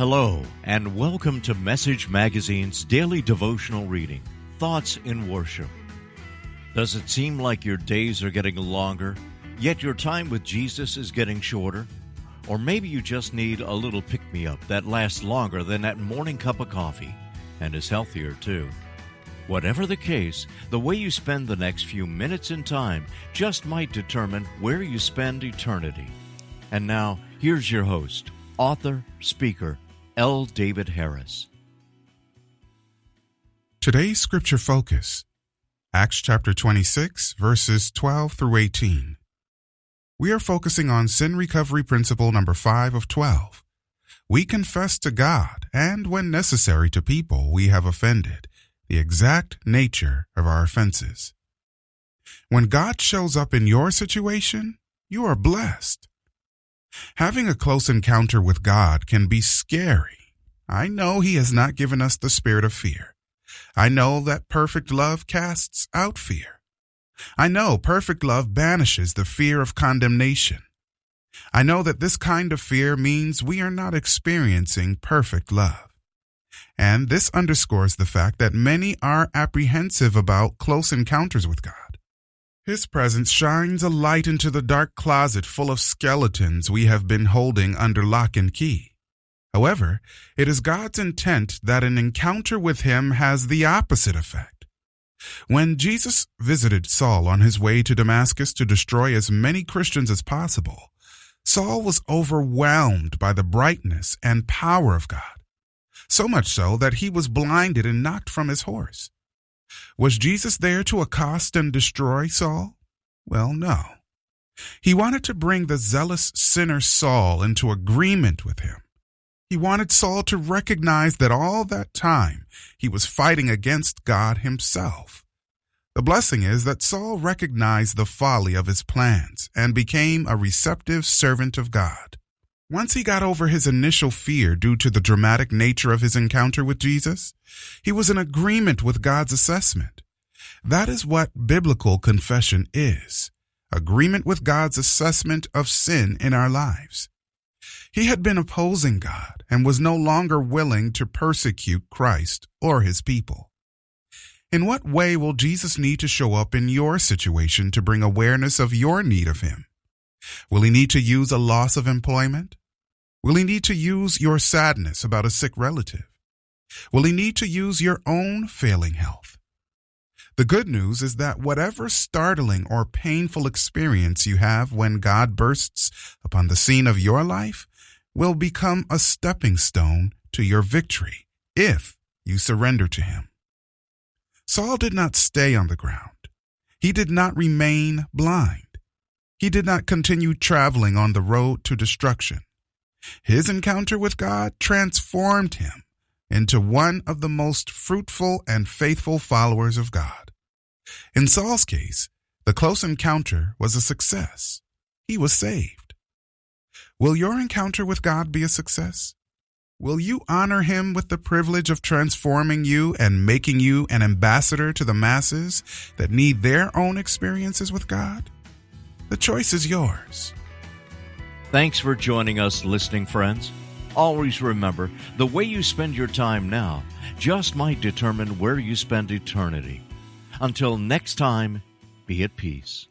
Hello, and welcome to Message Magazine's daily devotional reading, Thoughts in Worship. Does it seem like your days are getting longer, yet your time with Jesus is getting shorter? Or maybe you just need a little pick-me-up that lasts longer than that morning cup of coffee, and is healthier too. Whatever the case, the way you spend the next few minutes in time just might determine where you spend eternity. And now, here's your host, author, speaker, L. David Harris. Today's scripture focus, Acts chapter 26, verses 12 through 18. We are focusing on sin recovery principle number 5 of 12. We confess to God, and when necessary to people we have offended, the exact nature of our offenses. When God shows up in your situation, you are blessed. Having a close encounter with God can be scary. I know He has not given us the spirit of fear. I know that perfect love casts out fear. I know perfect love banishes the fear of condemnation. I know that this kind of fear means we are not experiencing perfect love. And this underscores the fact that many are apprehensive about close encounters with God. His presence shines a light into the dark closet full of skeletons we have been holding under lock and key. However, it is God's intent that an encounter with Him has the opposite effect. When Jesus visited Saul on his way to Damascus to destroy as many Christians as possible, Saul was overwhelmed by the brightness and power of God, so much so that he was blinded and knocked from his horse. Was Jesus there to accost and destroy Saul? Well, no. He wanted to bring the zealous sinner Saul into agreement with him. He wanted Saul to recognize that all that time he was fighting against God himself. The blessing is that Saul recognized the folly of his plans and became a receptive servant of God. Once he got over his initial fear due to the dramatic nature of his encounter with Jesus, he was in agreement with God's assessment. That is what biblical confession is, agreement with God's assessment of sin in our lives. He had been opposing God and was no longer willing to persecute Christ or His people. In what way will Jesus need to show up in your situation to bring awareness of your need of Him? Will He need to use a loss of employment? Will He need to use your sadness about a sick relative? Will He need to use your own failing health? The good news is that whatever startling or painful experience you have when God bursts upon the scene of your life will become a stepping stone to your victory if you surrender to Him. Saul did not stay on the ground. He did not remain blind. He did not continue traveling on the road to destruction. His encounter with God transformed him into one of the most fruitful and faithful followers of God. In Saul's case, the close encounter was a success. He was saved. Will your encounter with God be a success? Will you honor Him with the privilege of transforming you and making you an ambassador to the masses that need their own experiences with God? The choice is yours. Thanks for joining us, listening friends. Always remember, the way you spend your time now just might determine where you spend eternity. Until next time, be at peace.